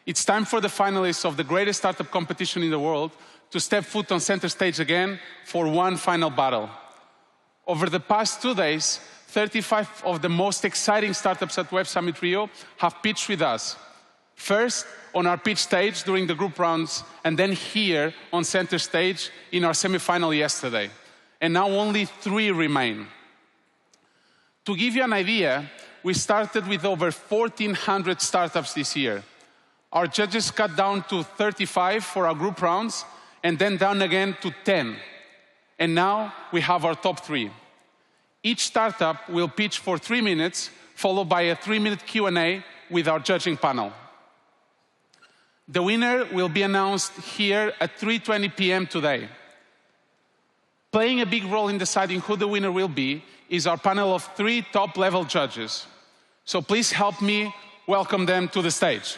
It's time for the finalists of the greatest startup competition in the world to step foot on center stage again for one final battle. Over the past 2 days, 35 of the most exciting startups at Web Summit Rio have pitched with us. First, on our pitch stage during the group rounds, and then here on center stage in our semifinal yesterday. And now only 3 remain. To give you an idea, we started with over 1,400 startups this year. Our judges cut down to 35 for our group rounds, and then down again to 10. And now we have our top 3. Each startup will pitch for 3 minutes, followed by a 3-minute Q&A with our judging panel. The winner will be announced here at 3:20 p.m. today. Playing a big role in deciding who the winner will be is our panel of 3 top-level judges. So please help me welcome them to the stage.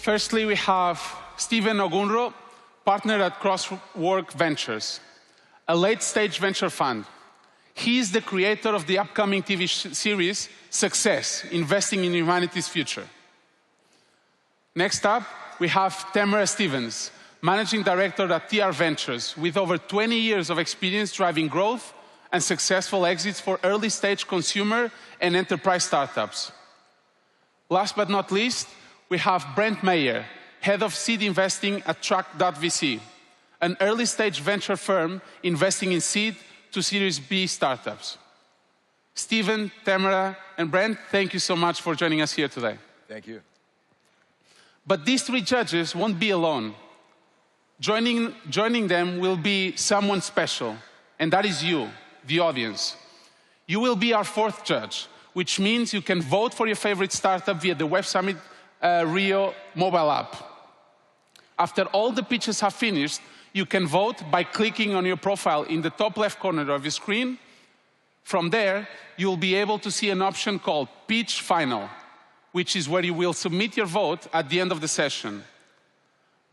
Firstly, we have Stephen Ogunro, partner at Crosswork Ventures, a late-stage venture fund. He is the creator of the upcoming TV series, Success, Investing in Humanity's Future. Next up, we have Tamara Stevens, managing director at TR Ventures, with over 20 years of experience driving growth and successful exits for early-stage consumer and enterprise startups. Last but not least, we have Brent Mayer, head of seed investing at Track.vc, an early-stage venture firm investing in seed to Series B startups. Stephen, Tamara, and Brent, thank you so much for joining us here today. Thank you. But these 3 judges won't be alone. Joining them will be someone special, and that is you, the audience. You will be our 4th judge, which means you can vote for your favorite startup via the Web Summit Rio mobile app. After all the pitches have finished, you can vote by clicking on your profile in the top left corner of your screen. From there, you'll be able to see an option called Pitch Final, which is where you will submit your vote at the end of the session.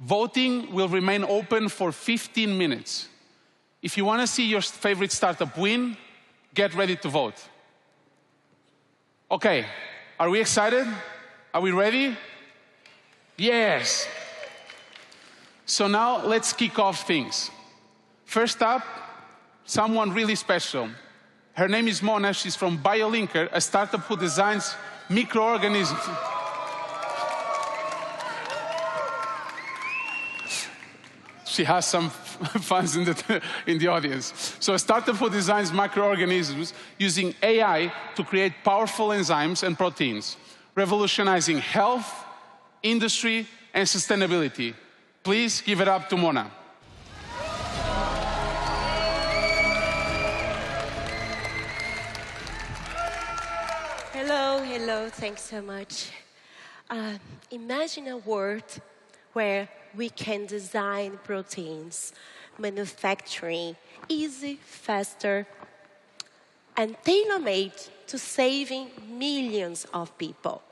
Voting will remain open for 15 minutes. If you want to see your favorite startup win, get ready to vote. Okay, are we excited? Are we ready? Yes. So now let's kick off things. First up, someone really special. Her name is Mona. She's from BioLinker, a startup who designs microorganisms. She has some fans in the audience. So a startup who designs microorganisms using AI to create powerful enzymes and proteins, revolutionizing health, industry, and sustainability. Please give it up to Mona. Hello, thanks so much. Imagine a world where we can design proteins, manufacturing easy, faster, and tailor-made to saving millions of people.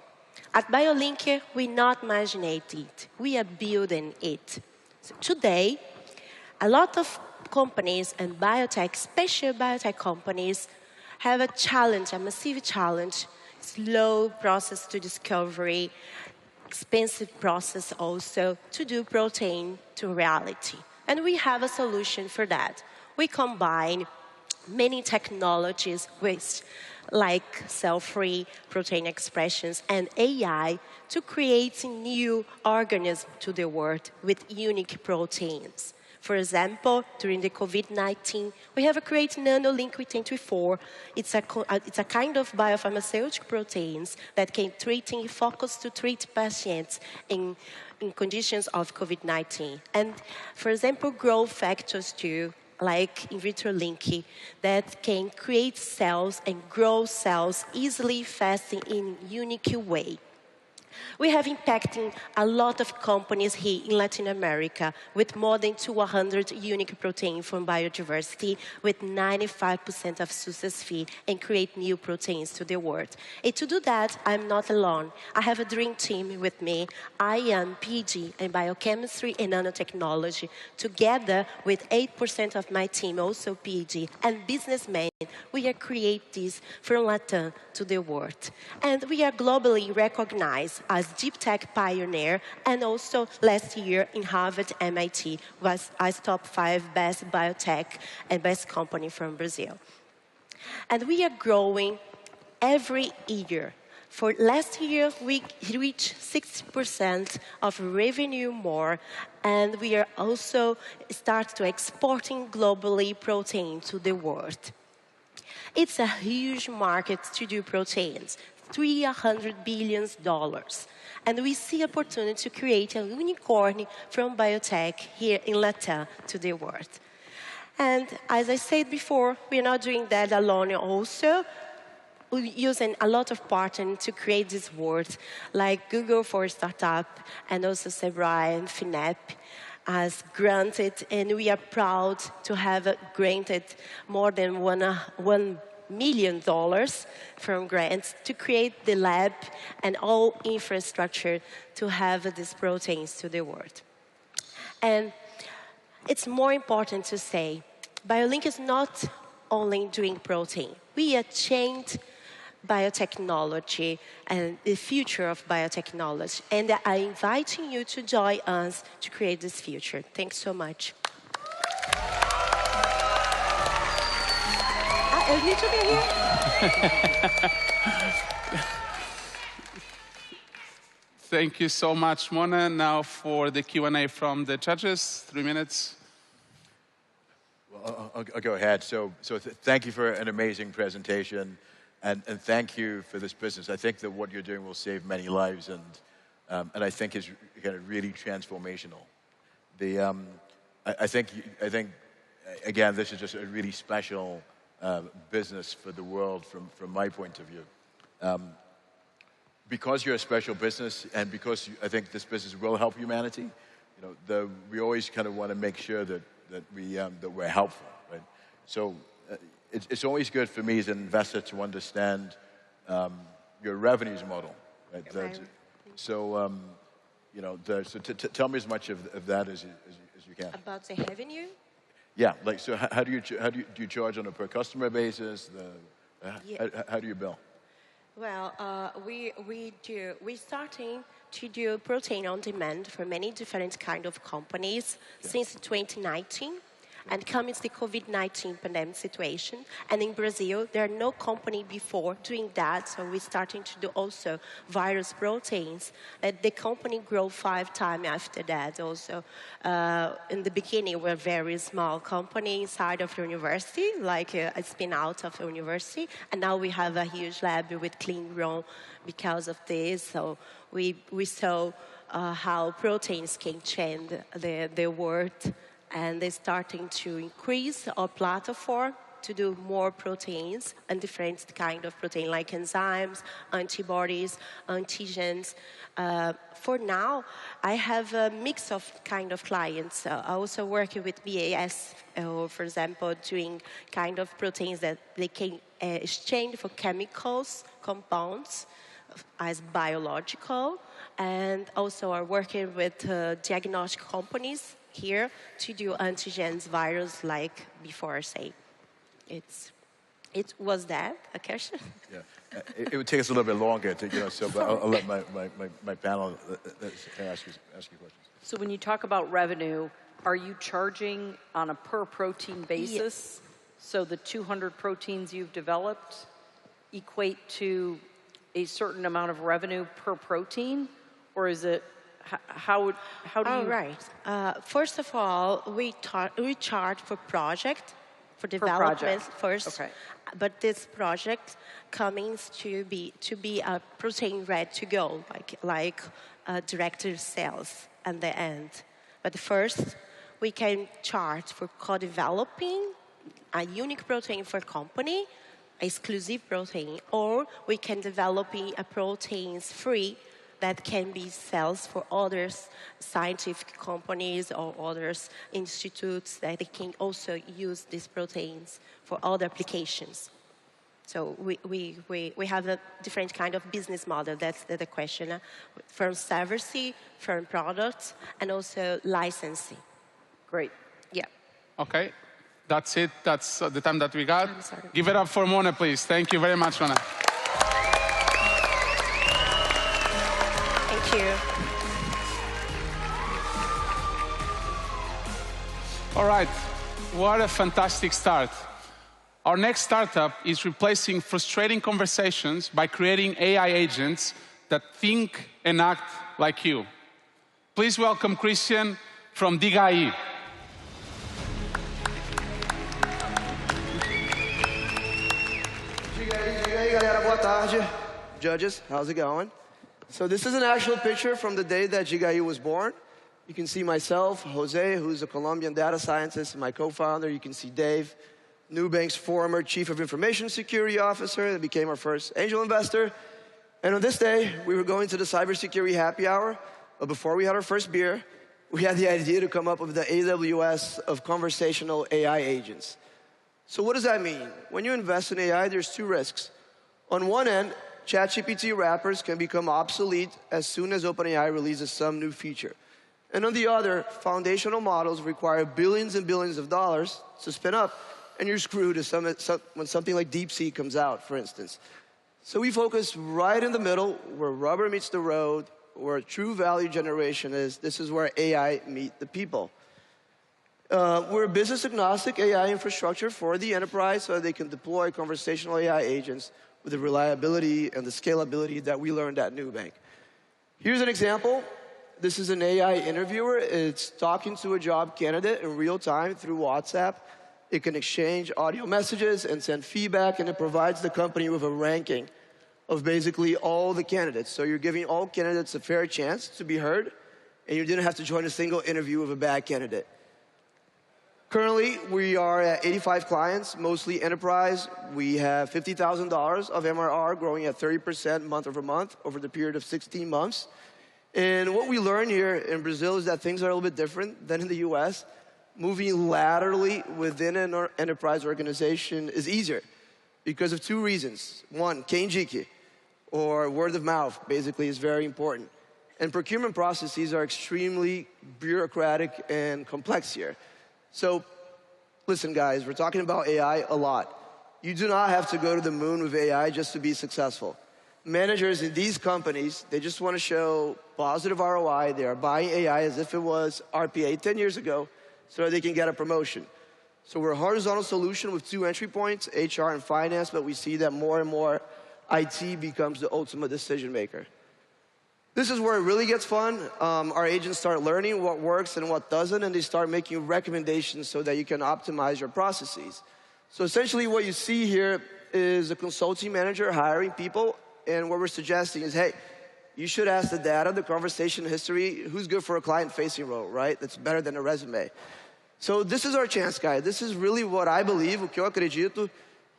At BioLinker, we not imagining it, we are building it. So today, a lot of companies and biotech, special biotech companies, have a challenge, a massive challenge, slow process to discovery, expensive process also to do protein to reality. And we have a solution for that. We combine many technologies with like cell-free protein expressions and AI to create new organisms to the world with unique proteins. For example, during the COVID-19, we have created NanoLink with 24. It's a kind of biopharmaceutical proteins that can focus to treat patients in conditions of COVID-19. And for example, growth factors too, like in vitro link, that can create cells and grow cells easily, fast, in a unique way. We have impacting a lot of companies here in Latin America with more than 200 unique proteins from biodiversity with 95% of success fee and create new proteins to the world. And to do that, I'm not alone. I have a dream team with me. I am PhD in biochemistry and nanotechnology. Together with 8% of my team, also PhD, and businessmen, we are create this from Latin to the world. And we are globally recognized as deep tech pioneer, and also last year in Harvard, MIT was as top 5 best biotech and best company from Brazil. And we are growing every year. For last year, we reached 60% of revenue more, and we are also start to exporting globally protein to the world. It's a huge market to do proteins, $300 billion. And we see opportunity to create a unicorn from biotech here in Latam to the world. And as I said before, we're not doing that alone also. We're using a lot of partners to create this world, like Google for Startup, and also Sebra and FINEP as granted, and we are proud to have granted more than $1 million from grants to create the lab and all infrastructure to have these proteins to the world. And it's more important to say, BioLink is not only doing protein. We are changed biotechnology and the future of biotechnology. And I'm inviting you to join us to create this future. Thanks so much. I need to be here. Thank you so much, Mona. Now for the Q&A from the judges, 3 minutes. Well, I'll go ahead. So thank you for an amazing presentation, and thank you for this business. I think that what you're doing will save many lives, and I think is kind of really transformational. I think again, this is just a really special business for the world from my point of view. Because you're a special business, and because I think this business will help humanity, you know, we always kind of want to make sure that we're helpful, right? So it's always good for me as an investor to understand your revenues model, right? So you know, so tell me as much of that as you can. About the revenue? Yeah, like, so how do you charge on a per customer basis? How do you bill? Well, we're starting to do protein on demand for many different kind of companies since 2019. And comes the COVID-19 pandemic situation. And in Brazil, there are no company before doing that. So we're starting to do also virus proteins. And the company grew 5 times after that also. In the beginning, we're a very small company inside of university, like a spin out of a university. And now we have a huge lab with clean room because of this. So we saw how proteins can change the world. And they're starting to increase our platform to do more proteins and different kind of protein, like enzymes, antibodies, antigens. For now, I have a mix of kind of clients. I also work with BAS, for example, doing kind of proteins that they can exchange for chemicals, compounds, as biological. And also are working with diagnostic companies here to do antigens virus like before I say. It was that a question? Yeah, it would take us a little bit longer to, you know, so but I'll let my panel ask you questions. So when you talk about revenue, are you charging on a per protein basis? Yes. So the 200 proteins you've developed equate to a certain amount of revenue per protein, or is it how do you? All right. First of all, we charge for project, for development first. Okay. But this project comes to be a protein ready to go, like director sales at the end. But first, we can charge for co-developing a unique protein for company, exclusive protein, or we can develop a proteins free that can be sales for other scientific companies or other institutes that they can also use these proteins for other applications. So we have a different kind of business model. That's the question. From service, from products, and also licensing. Great. Yeah. Okay. That's it. That's the time that we got. I'm sorry. Give it up for Mona, please. Thank you very much, Mona. Thank you. All right. What a fantastic start. Our next startup is replacing frustrating conversations by creating AI agents that think and act like you. Please welcome Christian from Diga. Galera, boa tarde. Judges, how's it going? So this is an actual picture from the day that Gigaí was born. You can see myself, Jose, who's a Colombian data scientist, my co-founder. You can see Dave, Nubank's former Chief of Information Security Officer that became our first angel investor. And on this day, we were going to the cybersecurity happy hour, but before we had our first beer, we had the idea to come up with the AWS of conversational AI agents. So what does that mean? When you invest in AI, there's two risks. On one end, ChatGPT wrappers can become obsolete as soon as OpenAI releases some new feature. And on the other, foundational models require billions and billions of dollars to spin up, and you're screwed when something like DeepSeek comes out, for instance. So we focus right in the middle, where rubber meets the road, where true value generation is. This is where AI meet the people. We're a business-agnostic AI infrastructure for the enterprise so that they can deploy conversational AI agents with the reliability and the scalability that we learned at Nubank. Here's an example. This is an AI interviewer. It's talking to a job candidate in real time through WhatsApp. It can exchange audio messages and send feedback, and it provides the company with a ranking of basically all the candidates. So you're giving all candidates a fair chance to be heard, and you didn't have to join a single interview with a bad candidate. Currently, we are at 85 clients, mostly enterprise. We have $50,000 of MRR growing at 30% month over month over the period of 16 months. And what we learned here in Brazil is that things are a little bit different than in the US. Moving laterally within an enterprise organization is easier because of two reasons. One, Kenjiki, or word of mouth, basically, is very important. And procurement processes are extremely bureaucratic and complex here. So, listen, guys, we're talking about AI a lot. You do not have to go to the moon with AI just to be successful. Managers in these companies, they just want to show positive ROI. They are buying AI as if it was RPA 10 years ago so that they can get a promotion. So we're a horizontal solution with two entry points, HR and finance, but we see that more and more IT becomes the ultimate decision maker. This is where it really gets fun. Our agents start learning what works and what doesn't, and they start making recommendations so that you can optimize your processes. So essentially what you see here is a consulting manager hiring people, and what we're suggesting is, hey, you should ask the data, the conversation history, who's good for a client-facing role, right? That's better than a resume. So this is our chance, guys. This is really what I believe, o que eu acredito,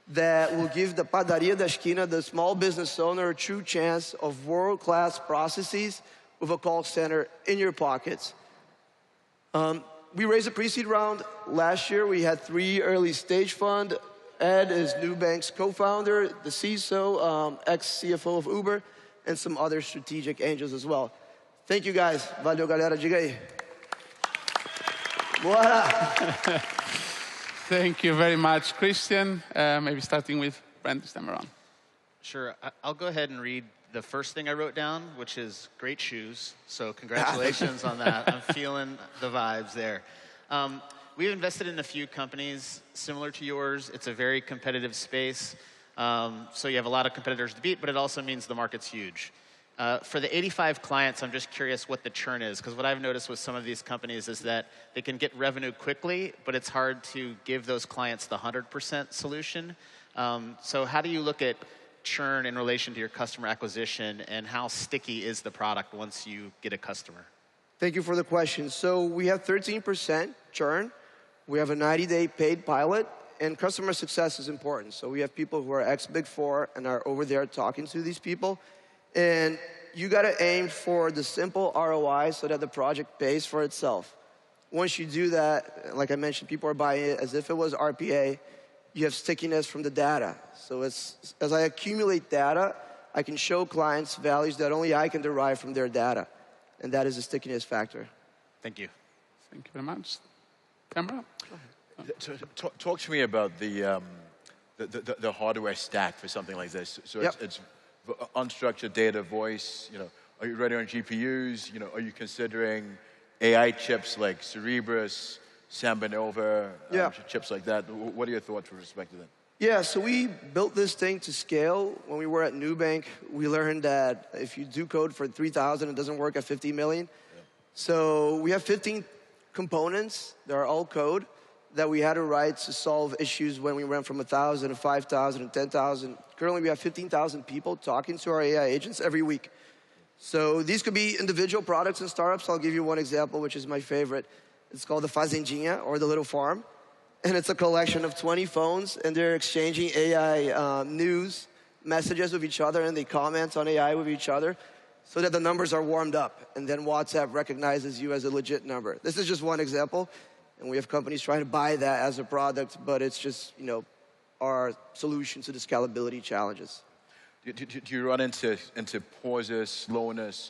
that will give the padaria da esquina, the small business owner, a true chance of world-class processes with a call center in your pockets. We raised a pre-seed round. Last year, we had 3 early-stage funds. Ed is Nubank's co-founder, the CISO, ex-CFO of Uber, and some other strategic angels as well. Thank you, guys. Valeu, galera. Diga aí. Bora! Thank you very much, Christian. Maybe starting with Brent this time around. Sure. I'll go ahead and read the first thing I wrote down, which is great shoes. So congratulations on that. I'm feeling the vibes there. We've invested in a few companies similar to yours. It's a very competitive space. So you have a lot of competitors to beat, but it also means the market's huge. For the 85 clients, I'm just curious what the churn is, because what I've noticed with some of these companies is that they can get revenue quickly, but it's hard to give those clients the 100% solution. So how do you look at churn in relation to your customer acquisition, and how sticky is the product once you get a customer? Thank you for the question. So we have 13% churn. We have a 90-day paid pilot, and customer success is important. So we have people who are ex-Big Four and are over there talking to these people. And you got to aim for the simple ROI so that the project pays for itself. Once you do that, like I mentioned, people are buying it as if it was RPA. You have stickiness from the data. So as I accumulate data, I can show clients values that only I can derive from their data. And that is the stickiness factor. Thank you. Thank you very much. Camera? Talk to me about the hardware stack for something like this. So it's unstructured data, voice. Are you running on GPUs? Are you considering AI chips like Cerebrus, Samba Nova, chips like that? What are your thoughts with respect to that? Yeah, so we built this thing to scale. When we were at Nubank, we learned that if you do code for 3,000, it doesn't work at 50 million. Yeah. So we have 15 components that are all code that we had to write to solve issues when we went from 1,000 to 5,000 and 10,000. Currently, we have 15,000 people talking to our AI agents every week. So these could be individual products and startups. I'll give you one example, which is my favorite. It's called the Fazendinha, or the Little Farm. And it's a collection of 20 phones, and they're exchanging AI news messages with each other, and they comment on AI with each other so that the numbers are warmed up, and then WhatsApp recognizes you as a legit number. This is just one example, and we have companies trying to buy that as a product, but it's just, our solution to the scalability challenges. Do you run into pauses, slowness,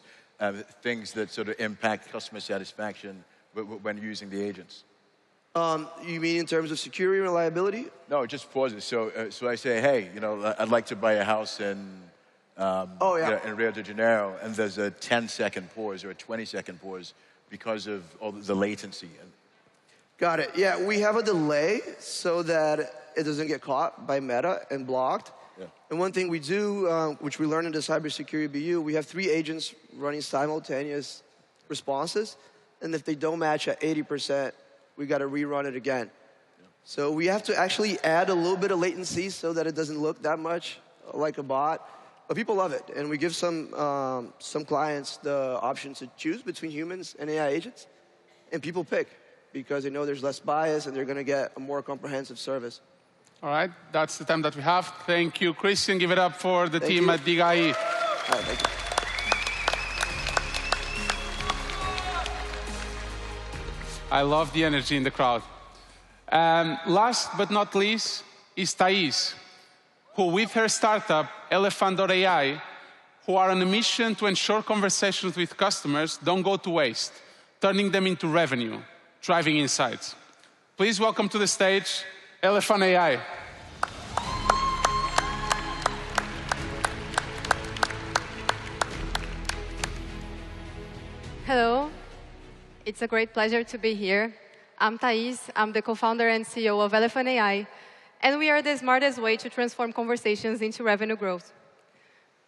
things that sort of impact customer satisfaction when using the agents? You mean in terms of security and reliability? No, just pauses. So I say, hey, I'd like to buy a house in Rio de Janeiro, and there's a 10-second pause or a 20-second pause because of all the latency. Got it. Yeah, we have a delay so that it doesn't get caught by Meta and blocked. Yeah. And one thing we do, which we learned in the cybersecurity BU, we have 3 agents running simultaneous responses, and if they don't match at 80%, we got to rerun it again. Yeah. So we have to actually add a little bit of latency so that it doesn't look that much like a bot. But people love it, and we give some clients the option to choose between humans and AI agents, and people pick because they know there's less bias and they're going to get a more comprehensive service. All right, that's the time that we have. Thank you, Christian. Give it up for the team at Big IE. All right, thank you. I love the energy in the crowd. Last but not least is Thais, who with her startup, Elephant.ai, who are on a mission to ensure conversations with customers don't go to waste, turning them into revenue, driving insights. Please welcome to the stage, Elephant AI. Hello. It's a great pleasure to be here. I'm Thais. I'm the co-founder and CEO of Elephant AI, and we are the smartest way to transform conversations into revenue growth.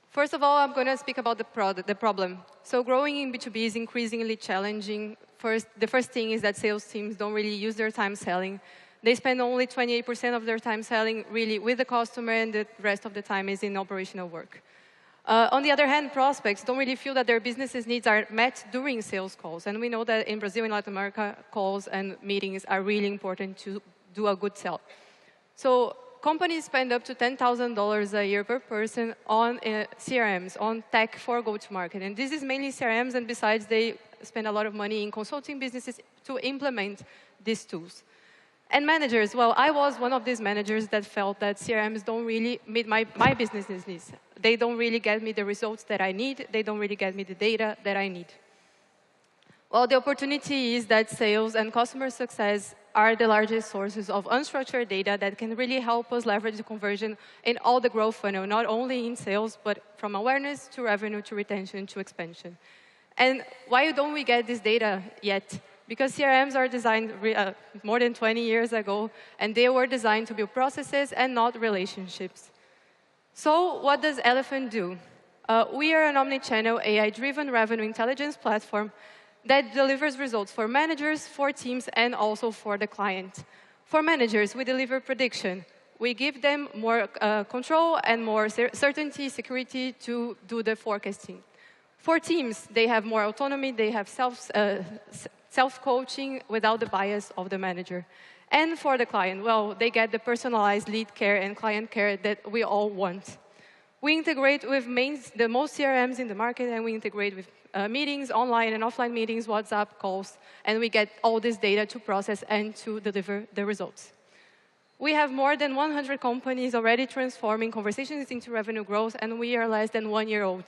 First of all, I'm going to speak about the problem. So growing in B2B is increasingly challenging. The first thing is that sales teams don't really use their time selling. They spend only 28% of their time selling really with the customer, and the rest of the time is in operational work. On the other hand, prospects don't really feel that their business's needs are met during sales calls. And we know that in Brazil and Latin America, calls and meetings are really important to do a good sell. So companies spend up to $10,000 a year per person on CRMs, on tech for go-to-market. And this is mainly CRMs, and besides, they spend a lot of money in consulting businesses to implement these tools. And managers, well, I was one of these managers that felt that CRMs don't really meet my business's needs. They don't really get me the results that I need. They don't really get me the data that I need. Well, the opportunity is that sales and customer success are the largest sources of unstructured data that can really help us leverage the conversion in all the growth funnel, not only in sales, but from awareness to revenue to retention to expansion. And why don't we get this data yet? Because CRMs are designed more than 20 years ago, and they were designed to build processes and not relationships. So what does Elephant do? We are an omnichannel AI-driven revenue intelligence platform that delivers results for managers, for teams, and also for the client. For managers, we deliver prediction. We give them more control and more certainty, security to do the forecasting. For teams, they have more autonomy, they have self-coaching without the bias of the manager. And for the client, well, they get the personalized lead care and client care that we all want. We integrate with the most CRMs in the market, and we integrate with meetings, online and offline meetings, WhatsApp calls, and we get all this data to process and to deliver the results. We have more than 100 companies already transforming conversations into revenue growth, and we are less than 1 year old.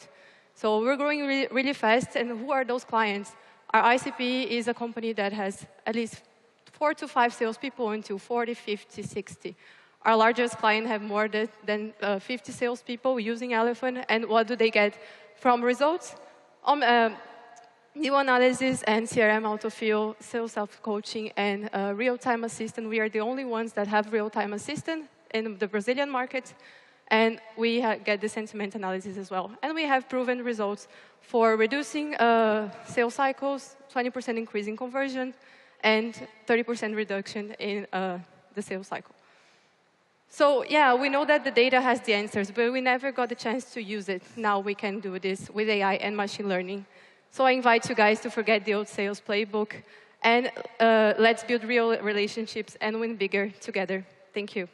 So we're growing really fast, and who are those clients? Our ICP is a company that has at least 4 to 5 salespeople until 40, 50, 60. Our largest client have more than 50 salespeople using Elephant, and what do they get from results? New analysis and CRM autofill, sales self-coaching, and real-time assistant. We are the only ones that have real-time assistant in the Brazilian market, and we get the sentiment analysis as well. And we have proven results for reducing sales cycles, 20% increase in conversion, and 30% reduction in the sales cycle. So yeah, we know that the data has the answers, but we never got the chance to use it. Now we can do this with AI and machine learning. So I invite you guys to forget the old sales playbook, and let's build real relationships and win bigger together. Thank you.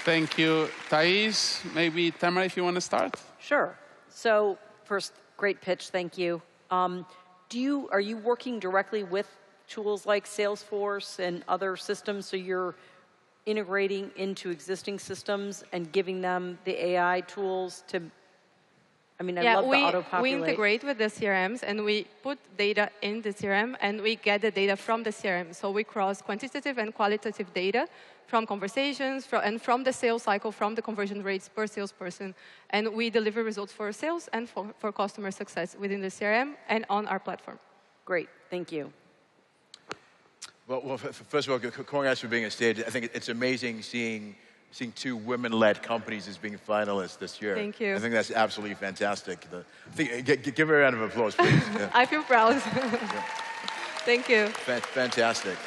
Thank you, Thais. Maybe Tamara, if you want to start? Sure. So first, great pitch, thank you. Are you working directly with tools like Salesforce and other systems, so you're integrating into existing systems and giving them the AI tools to, I mean, I love the auto-populate. We integrate with the CRMs, and we put data in the CRM, and we get the data from the CRM. So we cross quantitative and qualitative data from conversations, and from the sales cycle, from the conversion rates per salesperson. And we deliver results for sales and for customer success within the CRM and on our platform. Great, thank you. Well, first of all, congrats for being on stage. I think it's amazing seeing 2 women-led companies as being finalists this year. Thank you. I think that's absolutely fantastic. Give her a round of applause, please. Yeah. I feel proud. Yeah. Thank you. Fantastic.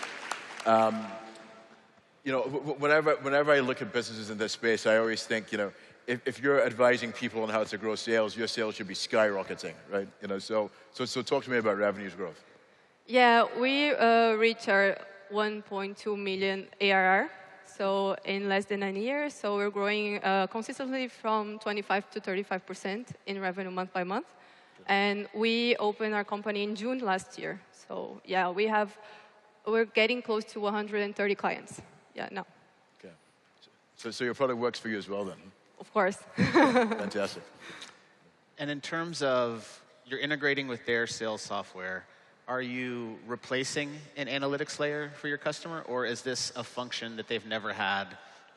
You know, whenever I look at businesses in this space, I always think, you know, if you're advising people on how to grow sales, your sales should be skyrocketing, right? You know, so talk to me about revenues growth. Yeah, we reached our 1.2 million ARR, so in less than 9 years. So we're growing consistently from 25 to 35% in revenue month by month. And we opened our company in June last year. So yeah, we're getting close to 130 clients. Yeah, now. Okay. So your product works for you as well then? Of course. Fantastic. And in terms of you're integrating with their sales software, are you replacing an analytics layer for your customer, or is this a function that they've never had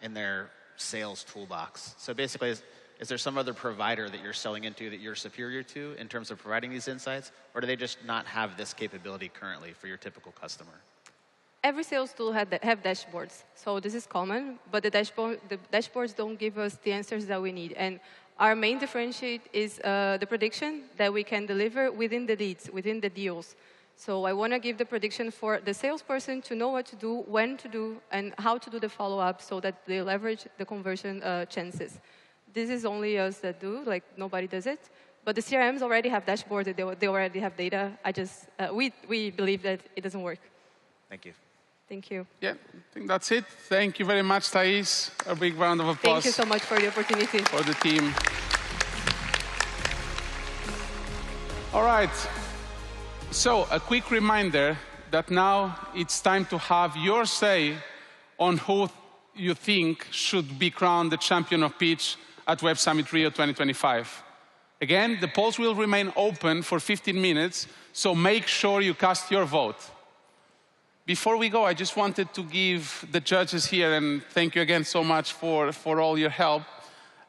in their sales toolbox? So basically, is there some other provider that you're selling into that you're superior to in terms of providing these insights, or do they just not have this capability currently for your typical customer? Every sales tool have dashboards, so this is common, but the dashboards don't give us the answers that we need. And our main differentiate is the prediction that we can deliver within the leads, within the deals. So I want to give the prediction for the salesperson to know what to do, when to do, and how to do the follow-up so that they leverage the conversion chances. This is only us that do, like nobody does it. But the CRMs already have dashboards, they already have data. We believe that it doesn't work. Thank you. Thank you. Yeah, I think that's it. Thank you very much, Thais. A big round of applause. Thank you so much for the opportunity. For the team. All right. So, a quick reminder that now it's time to have your say on who you think should be crowned the champion of pitch at Web Summit Rio 2025. Again, the polls will remain open for 15 minutes, so make sure you cast your vote. Before we go, I just wanted to give the judges here, and thank you again so much for all your help,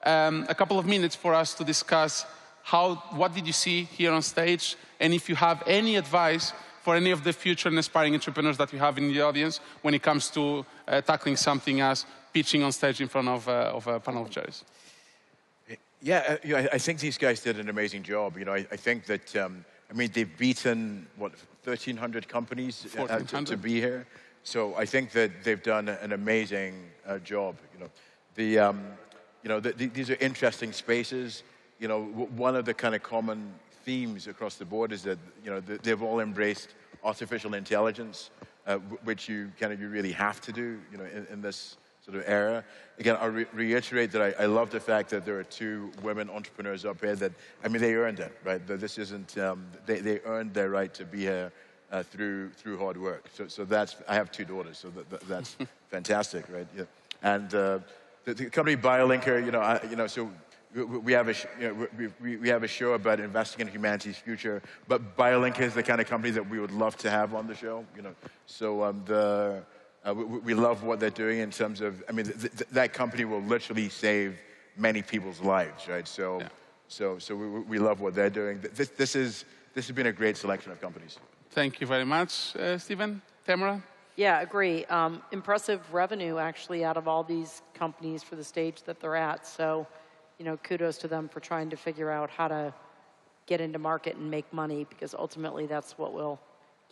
a couple of minutes for us to discuss what did you see here on stage, and if you have any advice for any of the future and aspiring entrepreneurs that we have in the audience when it comes to tackling something as pitching on stage in front of a panel of judges. Yeah, I think these guys did an amazing job. You know, I think that, I mean, they've beaten, what, 1,300 companies to be here. So I think that they've done an amazing job. You know, these are interesting spaces. You know, one of the kind of common themes across the board is that, you know, they've all embraced artificial intelligence, which you really have to do, you know, in this sort of era. Again, I'll reiterate that I love the fact that there are 2 women entrepreneurs up here that, I mean, they earned it, right? This isn't, they earned their right to be here through hard work. So that's, I have 2 daughters, so that's fantastic, right? Yeah. And the company BioLinker, so we have a show about investing in humanity's future, but BioLinker is the kind of company that we would love to have on the show, So we love what they're doing in terms of, I mean, that company will literally save many people's lives, right? So, yeah. so we love what they're doing. This has been a great selection of companies. Thank you very much, Stephen. Tamara? Yeah, agree. Impressive revenue, actually, out of all these companies for the stage that they're at. So, kudos to them for trying to figure out how to get into market and make money, because ultimately that's what will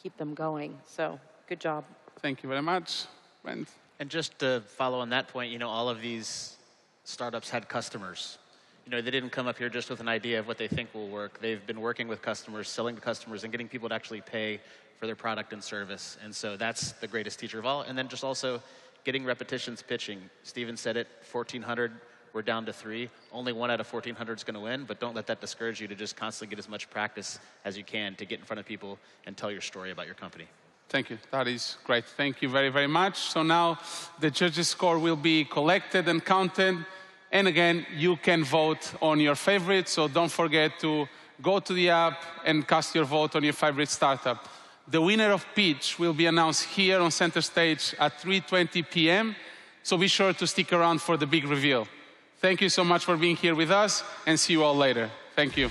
keep them going. So, good job. Thank you very much. Brent? And just to follow on that point, all of these startups had customers. They didn't come up here just with an idea of what they think will work. They've been working with customers, selling to customers, and getting people to actually pay for their product and service. And so that's the greatest teacher of all. And then just also getting repetitions pitching. Steven said it, 1,400, we're down to 3. Only 1 out of 1,400 is going to win, but don't let that discourage you to just constantly get as much practice as you can to get in front of people and tell your story about your company. Thank you. That is great. Thank you very, very much. So now the judges' score will be collected and counted. And again, you can vote on your favorite. So don't forget to go to the app and cast your vote on your favorite startup. The winner of pitch will be announced here on center stage at 3:20 p.m. So be sure to stick around for the big reveal. Thank you so much for being here with us, and see you all later. Thank you.